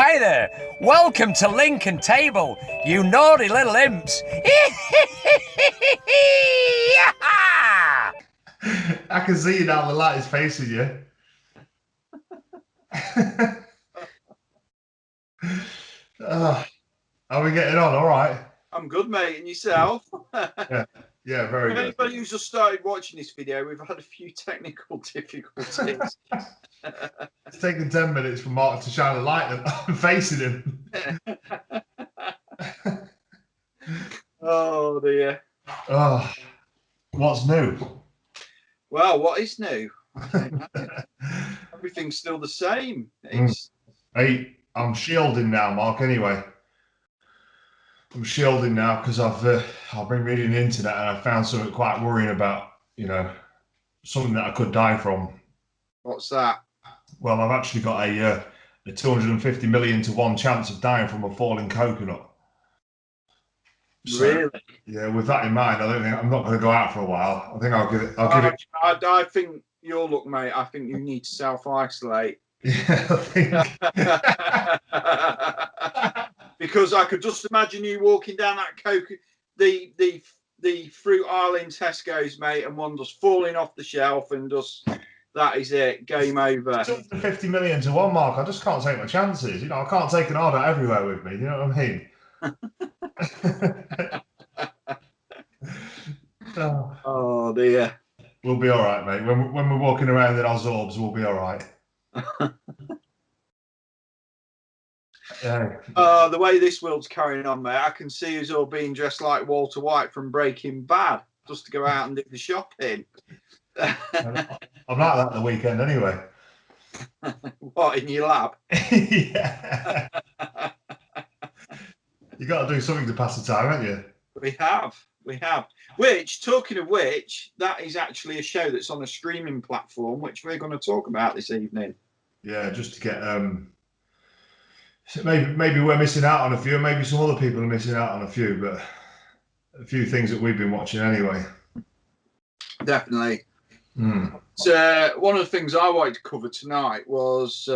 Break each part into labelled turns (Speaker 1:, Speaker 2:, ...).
Speaker 1: Hi there. Welcome to Lincoln Table, you naughty little imps.
Speaker 2: I can see you now, the light is facing you. How are we getting on? All right.
Speaker 3: I'm good, mate. And yourself?
Speaker 2: Yeah, very good.
Speaker 3: Anybody who's just started watching this video, we've had a few technical difficulties.
Speaker 2: It's taken 10 minutes for Mark to shine a light and I'm facing him.
Speaker 3: Oh, dear.
Speaker 2: Oh, what's new?
Speaker 3: Well, what is new? Everything's still the same.
Speaker 2: Hey, I'm shielding now, Mark, anyway. I'm shielding now because I've been reading the internet and I found something quite worrying about, something that I could die from.
Speaker 3: What's that?
Speaker 2: Well, I've actually got a 250 million to 1 chance of dying from a falling coconut. So,
Speaker 3: really?
Speaker 2: Yeah, with that in mind, I'm not going to go out for a while. I think I'll give it.
Speaker 3: I think your luck, mate. I think you need to self-isolate.
Speaker 2: Yeah, I
Speaker 3: think. Because I could just imagine you walking down that the fruit aisle in Tesco's, mate, and one just falling off the shelf and just that is it, game over.
Speaker 2: 250 million to 1, Mark. I just can't take my chances. I can't take an order everywhere with me. You know what I mean?
Speaker 3: Oh dear.
Speaker 2: We'll be all right, mate. When we're walking around in our Zorbs, we'll be all right. Yeah.
Speaker 3: The way this world's carrying on, mate, I can see us all being dressed like Walter White from Breaking Bad, just to go out and do the shopping.
Speaker 2: I'm like that the weekend anyway.
Speaker 3: What, in your lab?
Speaker 2: Yeah. You got to do something to pass the time, haven't you?
Speaker 3: We have. Which, talking of which, that is actually a show that's on a streaming platform, which we're going to talk about this evening.
Speaker 2: Yeah, just to get maybe we're missing out on a few, maybe some other people are missing out on a few, but a few things that we've been watching anyway.
Speaker 3: Definitely. So one of the things I wanted to cover tonight was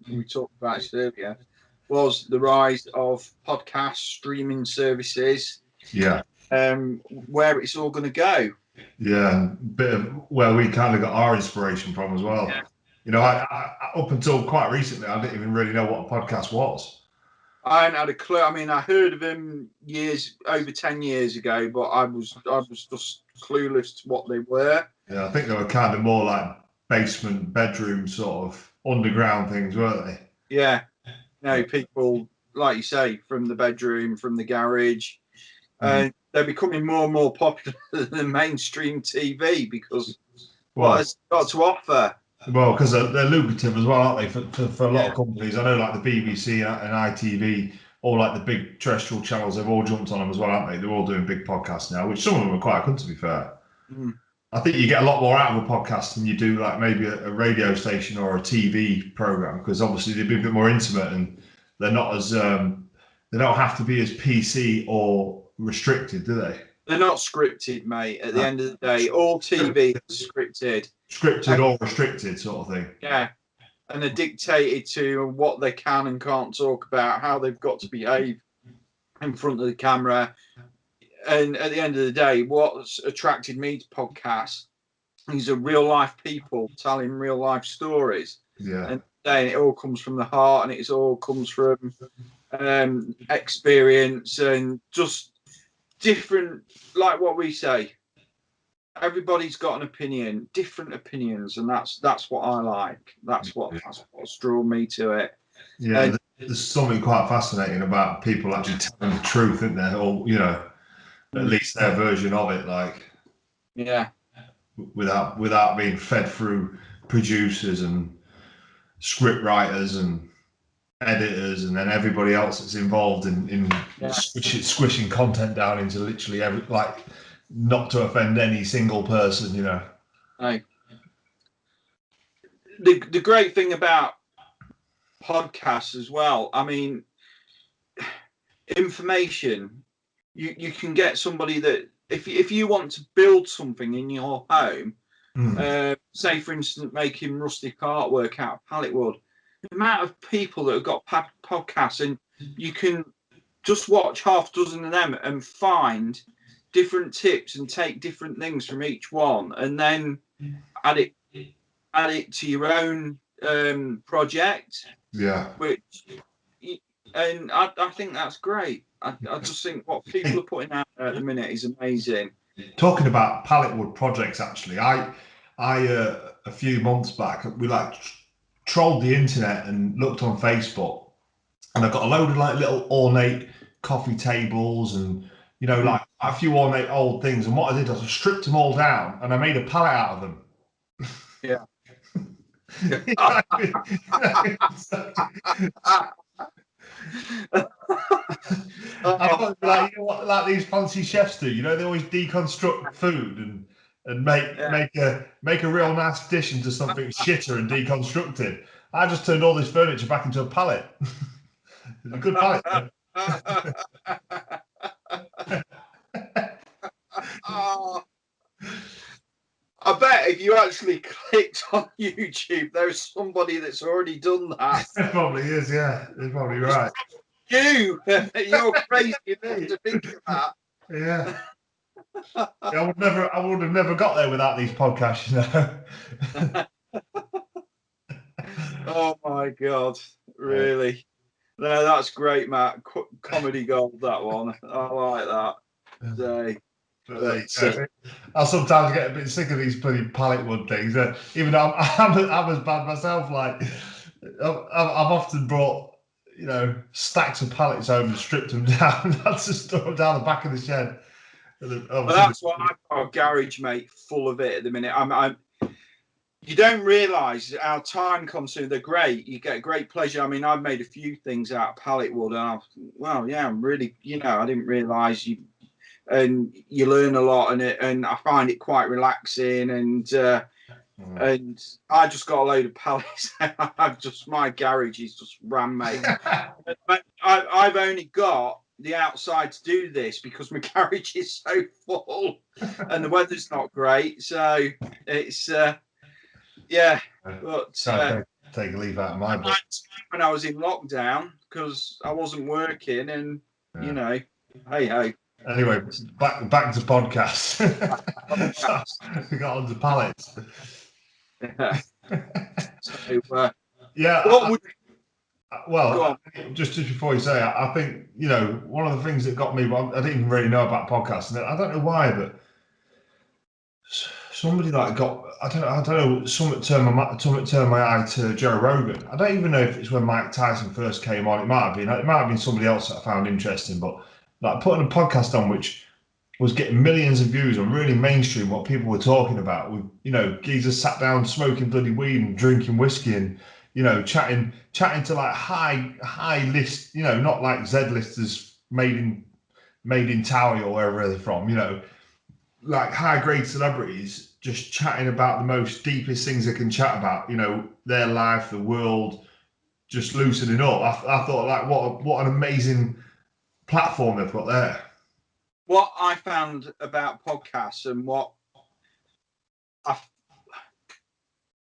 Speaker 3: we talked about it earlier, was the rise of podcast streaming services.
Speaker 2: Yeah.
Speaker 3: Where it's all going to go.
Speaker 2: Yeah, a bit of where we kind of got our inspiration from as well.
Speaker 3: Yeah.
Speaker 2: I up until quite recently, I didn't even really know what a podcast was.
Speaker 3: I hadn't had a clue. I mean, I heard of him over 10 years ago, but I was just clueless to what they were.
Speaker 2: Yeah, I think they were kind of more like basement, bedroom sort of underground things, weren't they?
Speaker 3: Yeah. People, like you say, from the bedroom, from the garage. And they're becoming more and more popular than mainstream TV because what it's got to offer.
Speaker 2: Well, because they're lucrative as well, aren't they? For a lot of companies, I know, like the BBC and ITV, all like the big terrestrial channels, they've all jumped on them as well, aren't they? They're all doing big podcasts now, which some of them are quite good, to be fair. I think you get a lot more out of a podcast than you do like maybe a radio station or a TV program, because obviously they'd be a bit more intimate and they're not as they don't have to be as PC or restricted, do they?
Speaker 3: They're not scripted, mate. At the end of the day, all TV is scripted.
Speaker 2: Scripted or restricted sort of thing.
Speaker 3: Yeah. And they're dictated to what they can and can't talk about, how they've got to behave in front of the camera. And at the end of the day, what's attracted me to podcasts is real life people telling real life stories.
Speaker 2: Yeah.
Speaker 3: And then it all comes from the heart and it all comes from experience and just different, like what we say. Everybody's got an opinion, different opinions, and that's what I like. That's what's drawn me to it.
Speaker 2: Yeah, there's something quite fascinating about people actually telling the truth, isn't there? Or at least their version of it, like without being fed through producers and script writers and editors and then everybody else that's involved in squishing content down into literally not to offend any single person,
Speaker 3: The great thing about podcasts as well, I mean, information, you can get somebody that if you want to build something in your home, say for instance making rustic artwork out of pallet wood, the amount of people that have got podcasts, and you can just watch half a dozen of them and find different tips and take different things from each one, and then add it to your own project.
Speaker 2: Yeah.
Speaker 3: And I think that's great. I just think what people are putting out there at the minute is amazing.
Speaker 2: Talking about pallet wood projects, actually, I a few months back, we trolled the internet and looked on Facebook, and I got a load of like little ornate coffee tables and like a few ornate old things. And what I did was I stripped them all down and I made a pallet out of them.
Speaker 3: Yeah.
Speaker 2: I thought, like, like these fancy chefs do. They always deconstruct food and make a real nice dish into something shitter and deconstruct it. I just turned all this furniture back into a pallet. It's a good pallet.
Speaker 3: I bet if you actually clicked on YouTube, there's somebody that's already done that.
Speaker 2: It probably is, yeah. You're probably right.
Speaker 3: You're crazy enough to think of that.
Speaker 2: Yeah. I would have never got there without these podcasts,
Speaker 3: Oh my God, really? No, that's great, Matt. Comedy gold, that one. I like that.
Speaker 2: I'll sometimes get a bit sick of these bloody pallet wood things. Even though I'm as bad myself. Like I've often brought stacks of pallets home and stripped them down. That's just store them down the back of the shed.
Speaker 3: Well, that's why I've got a garage, mate, full of it at the minute. You don't realise how time consuming. They're great. You get great pleasure. I mean, I've made a few things out of pallet wood, and I'm really, I didn't realise you. And you learn a lot in it, and I find it quite relaxing. And I just got a load of pallets. My garage is just ram, mate. I've only got the outside to do this because my garage is so full, and the weather's not great. So it's But
Speaker 2: take a leave out of my book.
Speaker 3: When I was in lockdown, because I wasn't working, and hey.
Speaker 2: Anyway, back to podcasts. We got onto pallets.
Speaker 3: So,
Speaker 2: yeah. Just before you say, I think one of the things that got me, but I didn't even really know about podcasts, and I don't know why, but somebody something turned my eye to Joe Rogan. I don't even know if it's when Mike Tyson first came on. It might have been somebody else that I found interesting, but like putting a podcast on which was getting millions of views on really mainstream what people were talking about, with geezers sat down smoking bloody weed and drinking whiskey and chatting to like high list, not like Z-listers made in Towie or wherever they're from, like high grade celebrities just chatting about the most deepest things they can chat about, their life, the world, just loosening up. I thought, like, what an amazing platform they've got there.
Speaker 3: What I found about podcasts and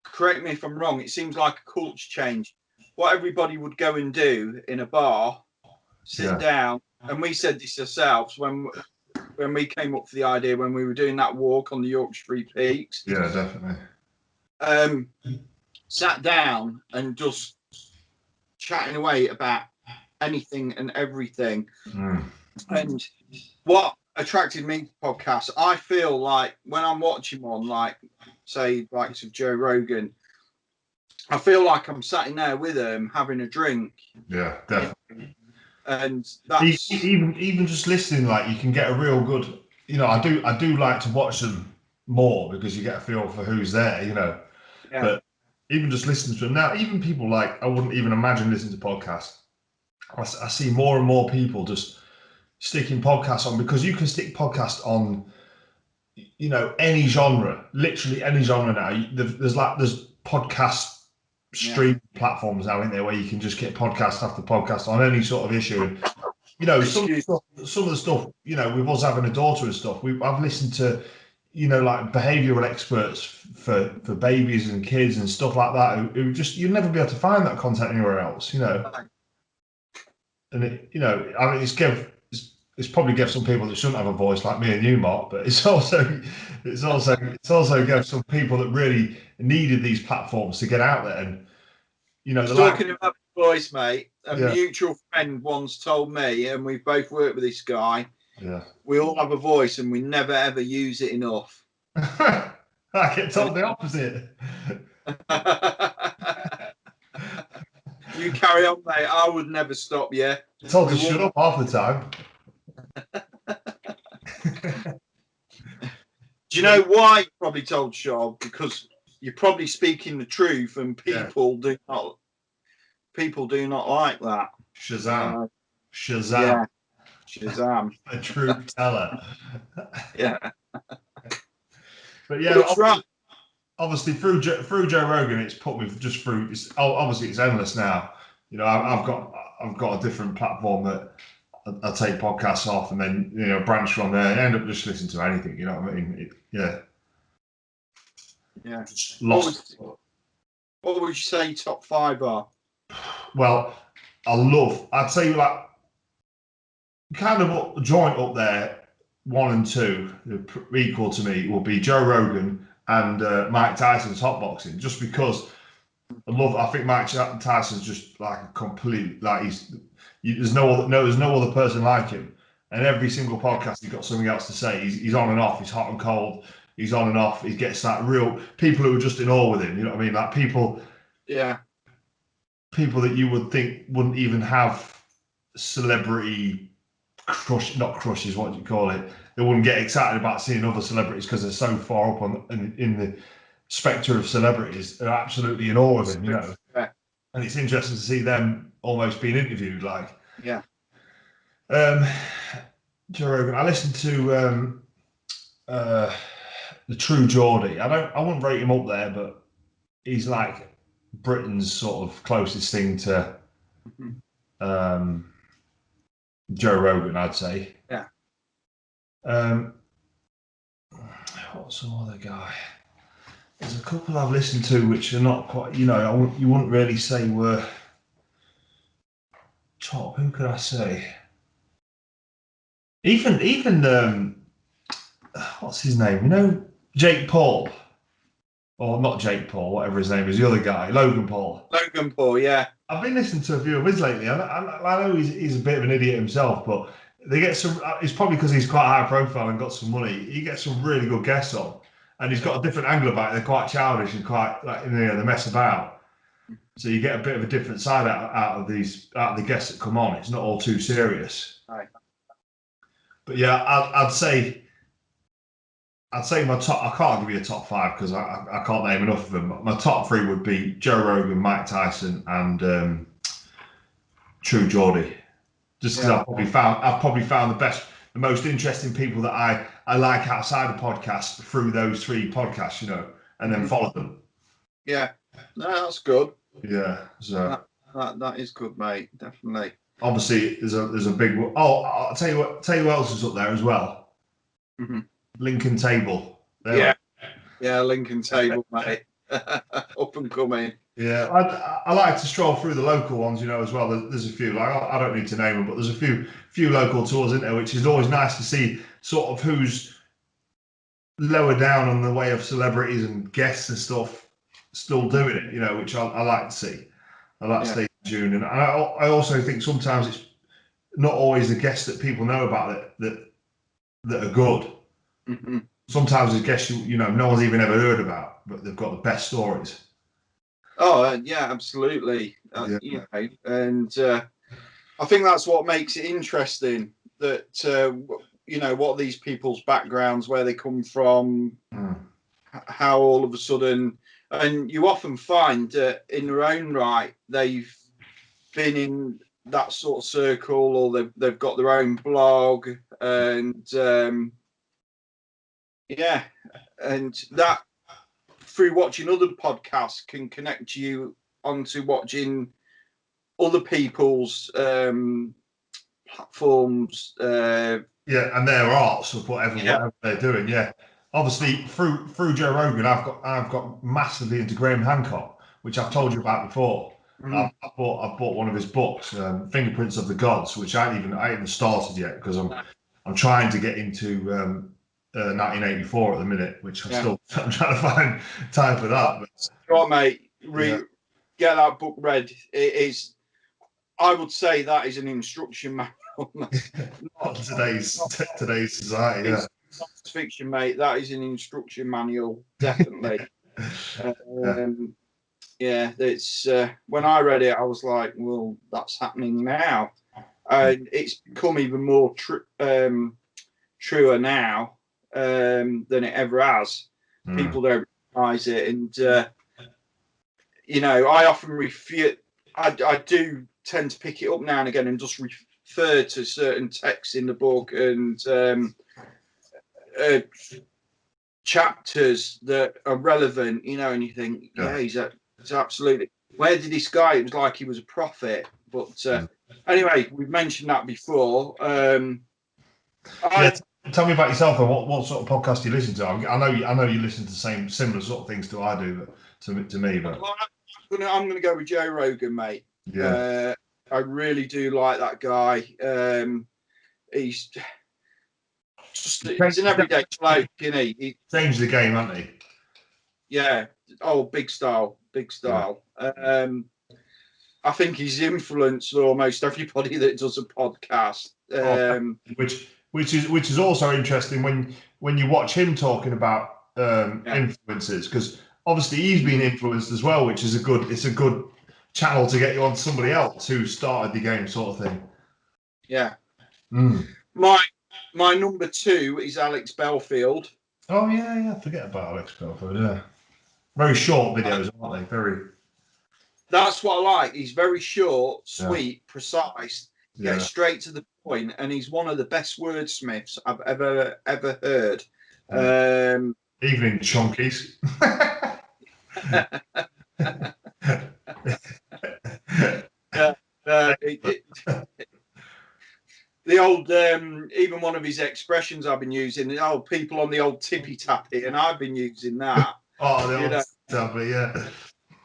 Speaker 3: correct me if I'm wrong, it seems like a culture change. What everybody would go and do in a bar, sit down, and we said this ourselves when we came up for the idea when we were doing that walk on the Yorkshire Free Peaks.
Speaker 2: Yeah, definitely.
Speaker 3: Sat down and just chatting away about anything and everything. And what attracted me to podcasts, I feel like when I'm watching one, like say likes of Joe Rogan, I feel like I'm sat in there with him having a drink.
Speaker 2: Yeah, definitely.
Speaker 3: And that's
Speaker 2: even just listening, like, you can get a real good, I do like to watch them more because you get a feel for who's there,
Speaker 3: Yeah.
Speaker 2: But even just listening to them now, even people like I wouldn't even imagine listening to podcasts. I see more and more people just sticking podcasts on, because you can stick podcasts on, any genre, literally any genre now. There's podcast stream platforms now, isn't there, where you can just get podcast after podcast on any sort of issue. And some of the stuff, with us having a daughter and stuff, I've listened to, like behavioural experts for babies and kids and stuff like that. Who just you'd never be able to find that content anywhere else. And I mean, it's probably gives some people that shouldn't have a voice like me and you, Mark, but it's also gives some people that really needed these platforms to get out there. And
Speaker 3: talking about voice, mate, a mutual friend once told me, and we've both worked with this guy.
Speaker 2: Yeah,
Speaker 3: we all have a voice, and we never ever use it enough.
Speaker 2: I get told the opposite.
Speaker 3: You carry on, mate. I would never stop you.
Speaker 2: Told to shut up half the time.
Speaker 3: Do you know why you probably told Shab? Because you're probably speaking the truth, and people do not like that.
Speaker 2: Shazam.
Speaker 3: Yeah. Shazam.
Speaker 2: A true teller.
Speaker 3: Yeah.
Speaker 2: But yeah, obviously through Joe Rogan, it's put me just through. Obviously it's endless now. I've got a different platform that I take podcasts off, and then branch from there. I end up just listening to anything. You know what I mean?
Speaker 3: Yeah.
Speaker 2: Lost.
Speaker 3: What would you say top 5 are?
Speaker 2: Well, I'd say like kind of joint up there. 1 and 2 equal to me will be Joe Rogan and Mike Tyson's hot boxing, just because I think Mike Tyson's just like a complete there's no other person like him, and every single podcast he's got something else to say. He's on and off. He's hot and cold. He's on and off. He gets that real people who are just in awe with him. You know what I mean? Like people that you would think wouldn't even have celebrity not crushes, what do you call it? They wouldn't get excited about seeing other celebrities because they're so far up in the spectre of celebrities. They're absolutely in awe of him,
Speaker 3: Yeah.
Speaker 2: And it's interesting to see them almost being interviewed.
Speaker 3: Yeah.
Speaker 2: Joe Rogan. I listened to the True Geordie. I wouldn't rate him up there, but he's like Britain's sort of closest thing to Joe Rogan, I'd say.
Speaker 3: Yeah.
Speaker 2: What's some other guy? There's a couple I've listened to which are not quite, you wouldn't really say were top. Who could I say? Even what's his name? Jake Paul, or not Jake Paul, whatever his name is, the other guy, Logan Paul.
Speaker 3: Logan Paul, yeah.
Speaker 2: I've been listening to a few of his lately. I know he's a bit of an idiot himself, but they get some. It's probably because he's quite high profile and got some money. He gets some really good guests on, and he's got a different angle about it. They're quite childish and quite they mess about. So you get a bit of a different side out of the guests that come on. It's not all too serious.
Speaker 3: Right.
Speaker 2: But yeah, I'd say my top. I can't give you a top 5 because I can't name enough of them. My top 3 would be Joe Rogan, Mike Tyson, and True Geordie. Just because I've probably found the most interesting people that I like outside the podcast through those 3 podcasts, and then follow them.
Speaker 3: Yeah, no, that's good.
Speaker 2: Yeah, so
Speaker 3: that is good, mate. Definitely.
Speaker 2: Obviously, there's a big. Oh, I'll tell you who else is up there as well.
Speaker 3: Mm-hmm.
Speaker 2: Lincoln Table.
Speaker 3: Yeah, Lincoln Table, mate. Up and coming.
Speaker 2: Yeah, I like to stroll through the local ones, as well. There's a few, I don't need to name them, but there's a few local tours in there, which is always nice to see sort of who's lower down on the way of celebrities and guests and stuff still doing it, which I like to see. I like to stay in tune. And I also think sometimes it's not always the guests that people know about that are good.
Speaker 3: Mm-hmm.
Speaker 2: Sometimes the guests no one's even ever heard about, but they've got the best stories.
Speaker 3: Oh yeah, absolutely. And I think that's what makes it interesting. That what these people's backgrounds, where they come from, how all of a sudden, and you often find that in their own right they've been in that sort of circle, or they've got their own blog, and and that through watching other podcasts can connect you onto watching other people's platforms.
Speaker 2: And their arts of whatever they're doing. Yeah, obviously through Joe Rogan, I've got massively into Graham Hancock, which I've told you about before.
Speaker 3: Mhm.
Speaker 2: I bought one of his books, Fingerprints of the Gods, which I haven't started yet because I'm trying to get into 1984 at the minute, which I'm trying to find time for that. But,
Speaker 3: right, mate. Get that book read. It is. I would say that is an instruction manual.
Speaker 2: today's society, yeah.
Speaker 3: It's fiction, mate. That is an instruction manual, definitely. It's when I read it, I was like, well, that's happening now. It's become even more truer now than it ever has. People don't realise it, and I often refute. I do tend to pick it up now and again and just refer to certain texts in the book and chapters that are relevant, and you think, he's absolutely. Where did this guy? It was like he was a prophet. But anyway, we've mentioned that before.
Speaker 2: Tell me about yourself and what sort of podcast you listen to. I know you listen to the similar sort of things to I do, but to me. But
Speaker 3: I'm going to go with Joe Rogan, mate.
Speaker 2: Yeah,
Speaker 3: I really do like that guy. He's an everyday bloke, isn't he?
Speaker 2: He changed the game, hasn't he?
Speaker 3: Yeah. Oh, big style. Yeah. I think he's influenced almost everybody that does a podcast.
Speaker 2: Which is also interesting when you watch him talking about influences, because obviously he's been influenced as well, which is a good channel to get you on somebody else who started the game, sort of thing.
Speaker 3: Yeah. My number 2 is Alex Belfield.
Speaker 2: Oh yeah, forget about Alex Belfield. Yeah, very short videos, aren't they? Very.
Speaker 3: That's what I like. He's very short, sweet, precise. Gets straight to the point, and he's one of the best wordsmiths I've ever heard.
Speaker 2: Evening, chonkies.
Speaker 3: The old, even one of his expressions I've been using, the old people on the old tippy tappy, and I've been using that.
Speaker 2: Oh, the old tappy, yeah.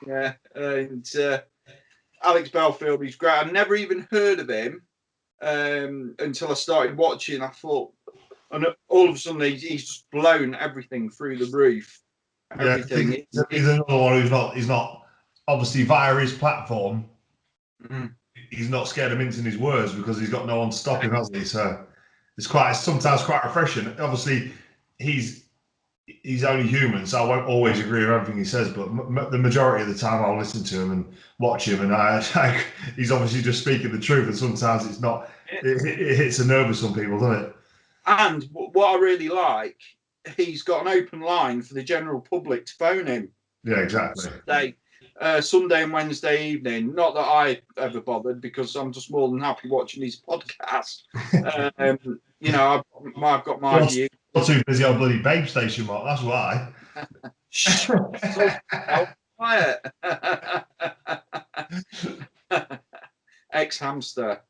Speaker 3: Yeah, and Alex Belfield, he's great. I've never even heard of him until I started watching. I thought, and all of a sudden he's just blown everything through the roof. Everything.
Speaker 2: Yeah, he's another one he's not obviously via his platform.
Speaker 3: Mm-hmm.
Speaker 2: He's not scared of mincing his words because he's got no one to stop him, has he? So it's sometimes quite refreshing. Obviously, he's only human, so I won't always agree with everything he says, but the majority of the time I'll listen to him and watch him, and he's obviously just speaking the truth, and sometimes it's not. It hits a nerve with some people, doesn't it?
Speaker 3: And what I really like, he's got an open line for the general public to phone him.
Speaker 2: Yeah, exactly.
Speaker 3: Sunday and Wednesday evening. Not that I ever bothered, because I'm just more than happy watching his podcast. I've got my view.
Speaker 2: You're too busy on bloody Babe Station, Mark. That's why.
Speaker 3: Shh. Quiet. Ex-hamster.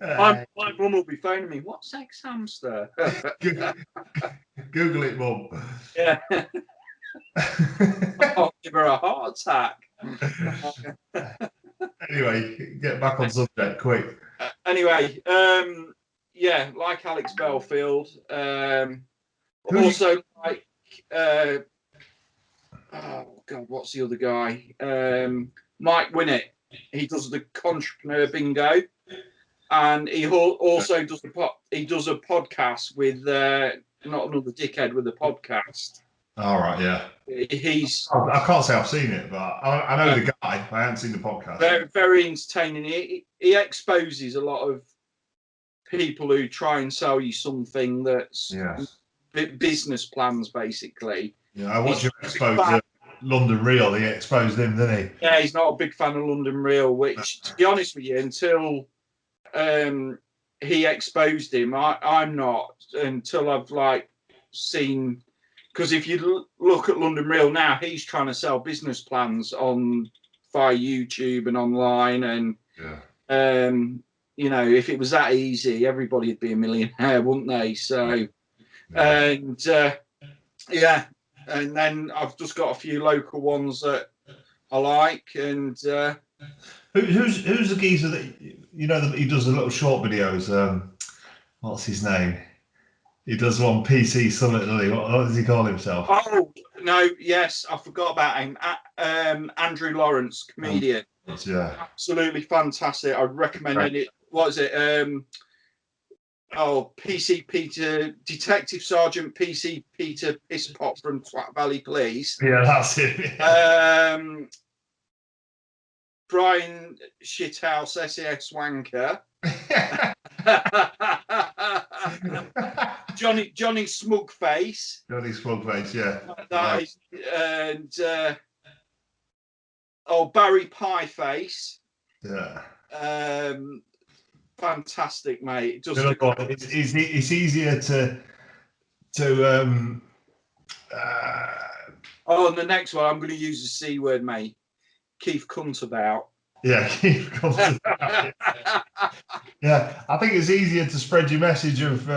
Speaker 3: My mum will be phoning me. What's ex-hamster?
Speaker 2: Google it, Mum.
Speaker 3: Yeah. I'll give her a heart attack.
Speaker 2: Anyway, get back on subject, quick.
Speaker 3: Anyway, like Alex Belfield. Also like, oh God, what's the other guy? Mike Winnett. He does the Entrepreneur Bingo, and he also does a podcast with Not Another Dickhead with a Podcast.
Speaker 2: All right, yeah. I can't say I've seen it, but I know the guy. I haven't seen the podcast.
Speaker 3: Very, very entertaining. He exposes a lot of people who try and sell you something that's business plans, basically.
Speaker 2: Yeah, I watched him expose London Real. He exposed him, didn't he?
Speaker 3: Yeah, he's not a big fan of London Real, which, to be honest with you, until he exposed him, I'm not, until I've seen. Because if you look at London Real now, he's trying to sell business plans via YouTube and online, and you know, if it was that easy, everybody'd be a millionaire, wouldn't they? So, and yeah, and then I've just got a few local ones that I like, and
Speaker 2: who's the geezer that you know that he does the little short videos? What's his name? He does one PC Summit, doesn't he? What does he call himself?
Speaker 3: oh no, yes, I forgot about him. Andrew Lawrence, comedian.
Speaker 2: Yeah,
Speaker 3: Absolutely fantastic. I'd recommend it. What is it? PC Peter, Detective Sergeant PC Peter Pisspot from Twat Valley Police.
Speaker 2: yeah, that's it. Yeah.
Speaker 3: Brian Shithouse, SAS Wanker. Johnny Smugface.
Speaker 2: Johnny Smugface, yeah.
Speaker 3: That is, and Barry Pieface.
Speaker 2: Yeah.
Speaker 3: Fantastic, mate. Just
Speaker 2: it's easier to and
Speaker 3: the next one I'm going to use the C word, mate. Keith Cuntabout.
Speaker 2: Yeah, Keith Cuntabout. Yeah, I think it's easier to spread your message of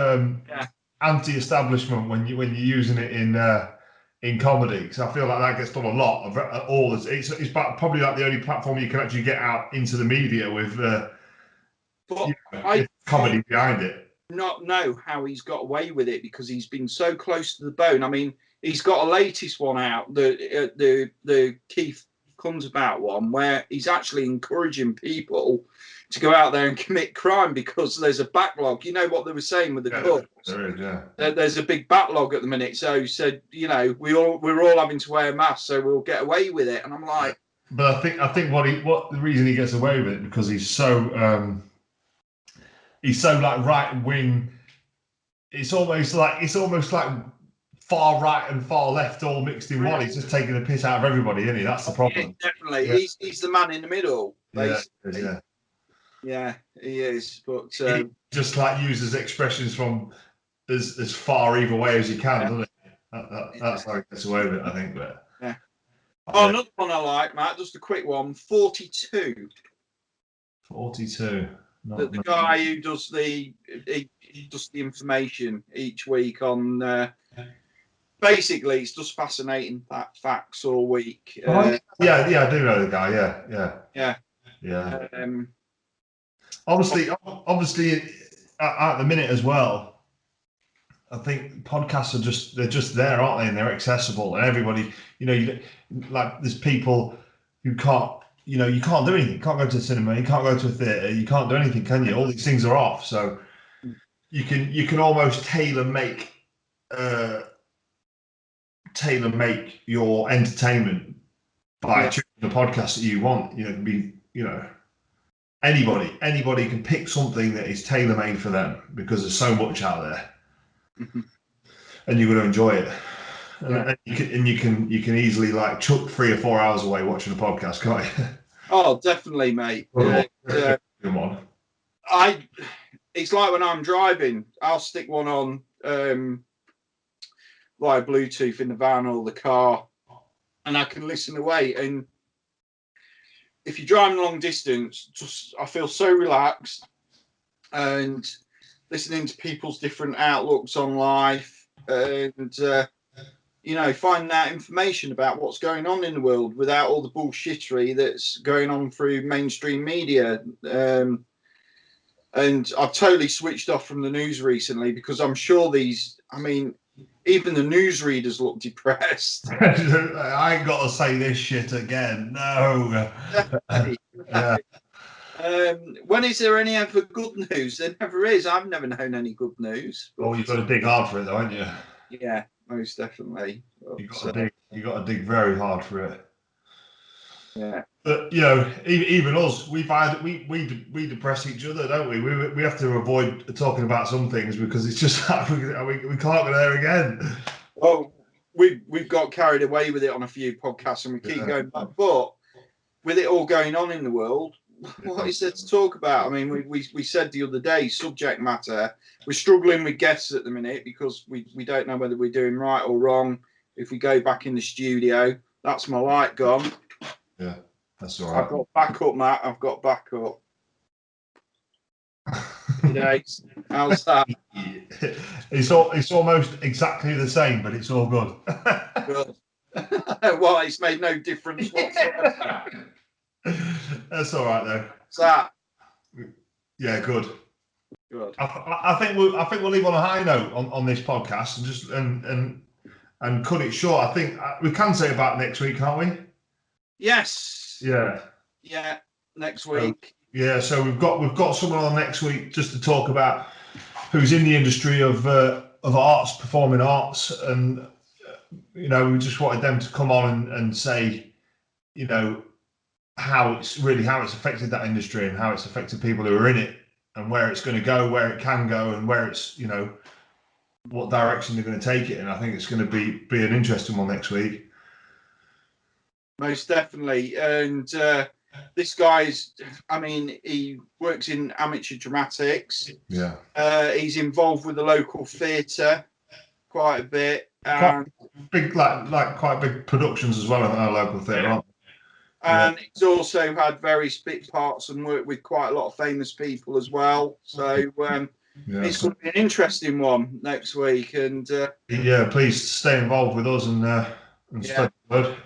Speaker 2: anti-establishment when you're using it in comedy. Because I feel like that gets done a lot of all this. It's probably like the only platform you can actually get out into the media with. Comedy behind it.
Speaker 3: Not know how he's got away with it because he's been so close to the bone. I mean, he's got a latest one out, the Keith Cuntabout one, where he's actually encouraging people to go out there and commit crime because there's a backlog. You know what they were saying with the courts?
Speaker 2: There is, yeah.
Speaker 3: There's a big backlog at the minute. So he said, you know, we're all having to wear masks, so we'll get away with it. And I'm like,
Speaker 2: but I think what the reason he gets away with it because he's so like right wing. It's almost like far right and far left all mixed in one. He's just taking the piss out of everybody, isn't he? That's the problem.
Speaker 3: Yeah, definitely. Yeah. He's the man in the middle, basically. Yeah, he is. But
Speaker 2: he just like uses expressions from as far either way as he can, doesn't he? That's how he gets away with it, I think. But
Speaker 3: yeah. Another one I like, Matt. Just a quick one. 42.
Speaker 2: 42.
Speaker 3: The guy who does the information each week on. Basically, it's just fascinating facts all week.
Speaker 2: Yeah, I do know the guy. Yeah. Obviously, at the minute as well, I think podcasts they're just there, aren't they? And they're accessible, and everybody, like there's people who can't, you can't do anything. You can't go to the cinema. You can't go to a theatre. You can't do anything, can you? All these things are off, so you can almost tailor make your entertainment by choosing the podcast that you want. Anybody can pick something that is tailor made for them because there's so much out there, and you're going to enjoy it. And you can easily like chuck 3 or 4 hours away watching a podcast, can't you? Oh,
Speaker 3: definitely, mate.
Speaker 2: Come on.
Speaker 3: It's like when I'm driving, I'll stick one on via Bluetooth in the van or the car, and I can listen away. And if you're driving long distance, I feel so relaxed, and listening to people's different outlooks on life, and find out information about what's going on in the world without all the bullshittery that's going on through mainstream media. And I've totally switched off from the news recently because I'm sure even the newsreaders look depressed.
Speaker 2: I ain't got to say this shit again. No.
Speaker 3: Yeah. When is there any ever good news? There never is. I've never known any good news.
Speaker 2: Well, you've got to dig hard for it, though, haven't you?
Speaker 3: Yeah, most definitely.
Speaker 2: You got to dig very hard for it.
Speaker 3: Yeah.
Speaker 2: But even us, we depress each other, don't we? We have to avoid talking about some things because it's just like we can't go there again.
Speaker 3: Well, we've got carried away with it on a few podcasts, and we keep going back. But with it all going on in the world, what is there to talk about? I mean, we said the other day, subject matter. We're struggling with guests at the minute because we don't know whether we're doing right or wrong. If we go back in the studio, that's my light gone.
Speaker 2: Yeah, that's all right.
Speaker 3: I've got backup, Matt. I've got backup. happy days. How's that?
Speaker 2: It's almost exactly the same, but it's all good.
Speaker 3: Good. Well, it's made no difference whatsoever.
Speaker 2: That's all right though.
Speaker 3: How's that?
Speaker 2: Yeah, good.
Speaker 3: Good.
Speaker 2: I think we'll leave on a high note on this podcast and just and cut it short. I think we can say about next week, can't we?
Speaker 3: Yes.
Speaker 2: Yeah.
Speaker 3: Yeah. Next week.
Speaker 2: Yeah. So we've got someone on next week just to talk about who's in the industry of arts, performing arts, and we just wanted them to come on and say, how it's affected that industry and how it's affected people who are in it and where it's going to go, where it can go, and where it's what direction they're going to take it. And I think it's going to be an interesting one next week.
Speaker 3: Most definitely. And this guy's, he works in amateur dramatics.
Speaker 2: Yeah.
Speaker 3: He's involved with the local theatre quite a bit.
Speaker 2: Quite big, like quite big productions as well in our local theatre, aren't they?
Speaker 3: And he's also had various bit parts and worked with quite a lot of famous people as well. So it's going to be an interesting one next week. And
Speaker 2: please stay involved with us and spread the word.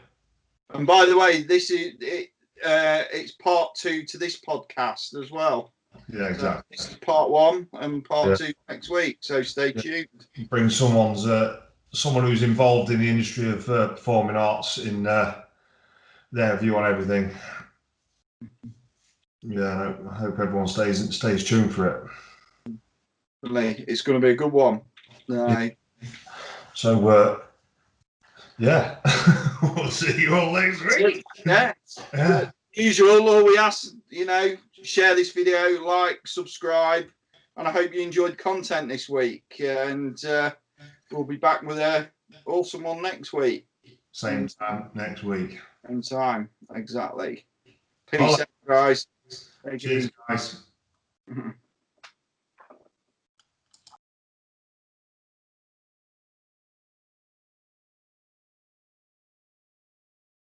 Speaker 3: And by the way, this is it's part 2 to this podcast as well.
Speaker 2: Yeah, exactly.
Speaker 3: So this is part 1 and part 2 next week. So stay tuned.
Speaker 2: Bring someone who's involved in the industry of performing arts in their view on everything. Yeah, I hope everyone stays tuned for it.
Speaker 3: It's going to be a good one.
Speaker 2: So, we'll see you all next week.
Speaker 3: Yeah. Usual, all we ask, share this video, like, subscribe, and I hope you enjoyed content this week. And we'll be back with an awesome one next week.
Speaker 2: Same time next week.
Speaker 3: Same time, exactly. Peace out, guys.
Speaker 2: Cheers, guys.